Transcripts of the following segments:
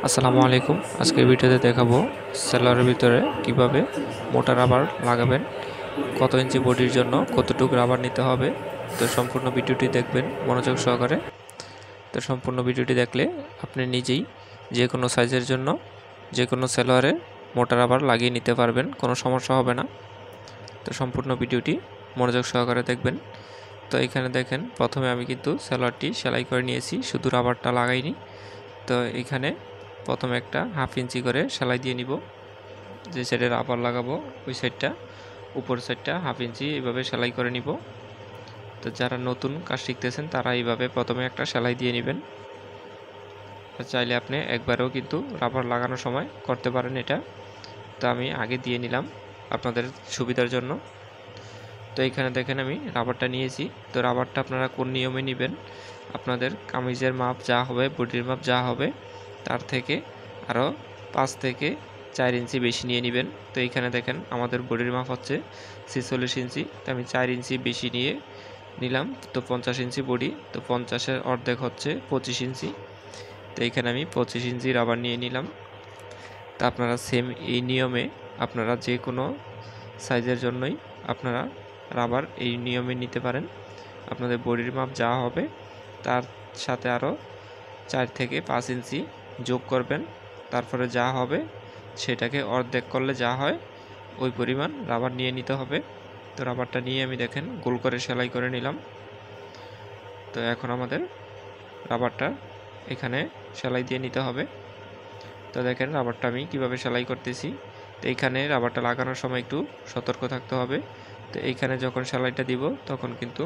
আসসালামু আলাইকুম। আজকের ভিডিওতে দেখাবো সেলারের ভিতরে কিভাবে মোটা রাবার লাগাবেন, কত ইঞ্চি বডির জন্য কতটুকু রাবার নিতে হবে। তো সম্পূর্ণ ভিডিওটি দেখবেন মনোযোগ সহকারে। তো সম্পূর্ণ ভিডিওটি দেখলে আপনি নিজেই যে কোনো সাইজের জন্য যে কোনো সেলোয়ারে মোটা রাবার লাগিয়ে নিতে পারবেন, কোনো সমস্যা হবে না। তো সম্পূর্ণ ভিডিওটি মনোযোগ সহকারে দেখবেন। তো এখানে দেখেন, প্রথমে আমি কিন্তু সেলোয়ারটি সেলাই করে নিয়েছি, শুধু রাবারটা লাগাইনি। তো এখানে প্রথমে একটা 1/2 ইঞ্চি করে সেলাই দিয়ে নিব। যে সাইডে রাবার লাগাবো ওই সাইডটা, উপর সাইডটা 1/2 ইঞ্চি এভাবে সেলাই করে নিব। তো যারা নতুন কাজ শিখতেছেন তারা এইভাবে প্রথমে একটা সেলাই দিয়ে নেবেন। চাইলে আপনি একবারেও কিন্তু রাবার লাগানোর সময় করতে পারেন এটা। তো আমি আগে দিয়ে নিলাম আপনাদের সুবিধার জন্য। তো এইখানে দেখেন আমি রাবারটা নিয়েছি। তো রাবারটা আপনারা কোন নিয়মে নেবেন, আপনাদের কামিজের মাপ যা হবে, বডির মাপ যা হবে, তার থেকে আরও 5 থেকে 4 ইঞ্চি বেশি নিয়ে নেবেন। তো এইখানে দেখেন আমাদের বডির মাপ হচ্ছে 46 ইঞ্চি, তো আমি 4 ইঞ্চি বেশি নিয়ে নিলাম। তো 50 ইঞ্চি বডি, তো 50-এর অর্ধেক হচ্ছে 25 ইঞ্চি। তো এইখানে আমি 25 ইঞ্চি রাবার নিয়ে নিলাম। তা আপনারা সেম এই নিয়মে আপনারা যে কোনো সাইজের জন্যই আপনারা রাবার এই নিয়মে নিতে পারেন। আপনাদের বডির মাপ যা হবে তার সাথে আরও 4 থেকে 5 ইঞ্চি যোগ করবেন। তারপরে যা হবে সেটাকে অর্ধেক করলে যা হয় ওই পরিমাণ রাবার নিয়ে নিতে হবে। তো রাবারটা নিয়ে আমি দেখেন গোল করে সেলাই করে নিলাম। তো এখন আমাদের রাবারটা এখানে সেলাই দিয়ে নিতে হবে। তো দেখেন রাবারটা আমি কিভাবে সেলাই করতেছি। তো এইখানে রাবারটা লাগানোর সময় একটু সতর্ক থাকতে হবে। তো এইখানে যখন সেলাইটা দিব তখন কিন্তু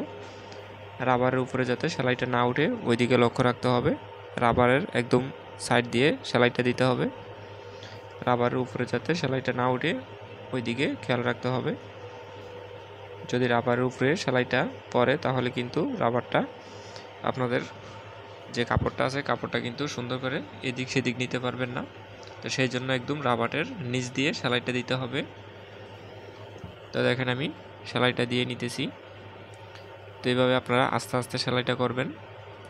রাবারের উপরে যাতে সেলাইটা না উঠে ওই দিকে লক্ষ্য রাখতে হবে। রাবারের একদম সাইড দিয়ে সেলাইটা দিতে হবে। রাবারের উপরে যাতে সেলাইটা না উঠে ওই দিকে খেয়াল রাখতে হবে। যদি রাবারের উপরে সেলাইটা পড়ে তাহলে কিন্তু রাবারটা আপনাদের যে কাপড়টা আছে কাপড়টা কিন্তু সুন্দর করে এদিক সেদিক নিতে পারবেন না। তো সেই জন্য একদম রাবারের নিচ দিয়ে সেলাইটা দিতে হবে। তো দেখেন আমি সেলাইটা দিয়ে নিতেছি। তো এইভাবে আপনারা আস্তে আস্তে সেলাইটা করবেন।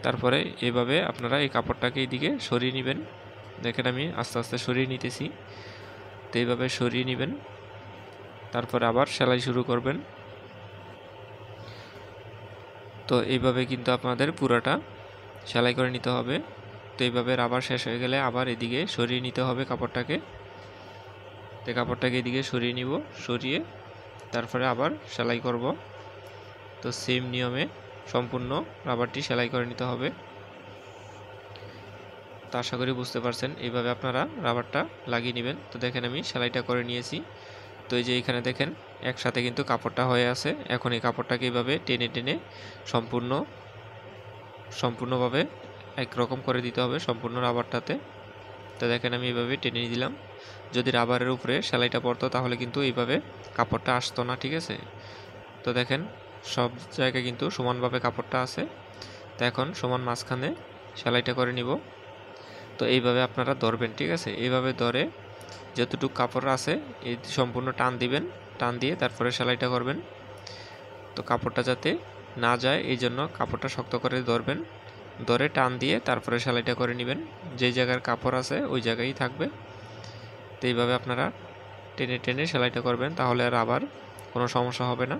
তারপরে এইভাবে আপনারা এই কাপড়টাকে এইদিকে সরিয়ে নেবেন। দেখেন আমি আস্তে আস্তে সরিয়ে নিতেছি। তো এইভাবে সরিয়ে নেবেন, তারপরে আবার সেলাই শুরু করবেন। তো এইভাবে কিন্তু আপনাদের পুরোটা সেলাই করে নিতে হবে। তো এইভাবে রাবার শেষ হয়ে গেলে আবার এদিকে সরিয়ে নিতে হবে কাপড়টাকে। তো কাপড়টাকে এদিকে সরিয়ে নিব, সরিয়ে তারপরে আবার সেলাই করব। তো সেম নিয়মে সম্পূর্ণ রাবারটি সেলাই করে নিতে হবে। তো আশা করি বুঝতে পারছেন, এইভাবে আপনারা রাবারটা লাগিয়ে নেবেন। তো দেখেন আমি সেলাইটা করে নিয়েছি। তো এই যে এখানে দেখেন একসাথে কিন্তু কাপড়টা হয়ে আছে। এখন এই কাপড়টাকে এইভাবে টেনে টেনে সম্পূর্ণভাবে একরকম করে দিতে হবে সম্পূর্ণ রাবারটাতে। তো দেখেন আমি এইভাবে টেনে দিলাম। যদি রাবারের উপরে সেলাইটা পড়তো তাহলে কিন্তু এইভাবে কাপড়টা আসতো না, ঠিক আছে। তো দেখেন সব জায়গায় কিন্তু সমানভাবে কাপড়টা আছে। তো এখন সমান মাঝখানে সেলাইটা করে নিব। তো এইভাবে আপনারা ধরবেন, ঠিক আছে। এইভাবে ধরে যতটুকু কাপড় আছে এই সম্পূর্ণ টান দিবেন, টান দিয়ে তারপরে সেলাইটা করবেন। তো কাপড়টা যাতে না যায় এই জন্য কাপড়টা শক্ত করে ধরবেন, ধরে টান দিয়ে তারপরে সেলাইটা করে নেবেন। যে জায়গার কাপড় আছে ওই জায়গায় থাকবে। তো এইভাবে আপনারা টেনে টেনে সেলাইটা করবেন, তাহলে আর আবার কোনো সমস্যা হবে না।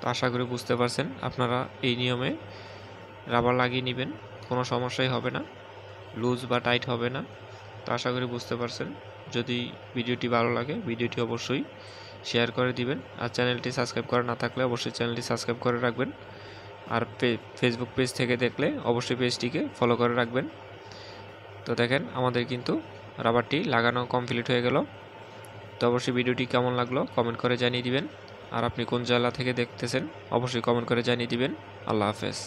তো আশা করি বুঝতে পারছেন, আপনারা এই নিয়মে রাবার লাগিয়ে নেবেন, কোনো সমস্যাই হবে না, লুজ বা টাইট হবে না। তো আশা করি বুঝতে পারছেন। যদি ভিডিওটি ভালো লাগে ভিডিওটি অবশ্যই শেয়ার করে দিবেন। আর চ্যানেলটি সাবস্ক্রাইব করা না থাকলে অবশ্যই চ্যানেলটি সাবস্ক্রাইব করে রাখবেন। আর ফেসবুক পেজ থেকে দেখলে অবশ্যই পেজটিকে ফলো করে রাখবেন। তো দেখেন আমাদের কিন্তু রাবারটি লাগানো কমপ্লিট হয়ে গেল। তো অবশ্যই ভিডিওটি কেমন লাগলো কমেন্ট করে জানিয়ে দিবেন। আর আপনি কোন জেলা থেকে দেখতেছেন অবশ্যই কমেন্ট করে জানিয়ে দিবেন। আল্লাহ হাফেজ।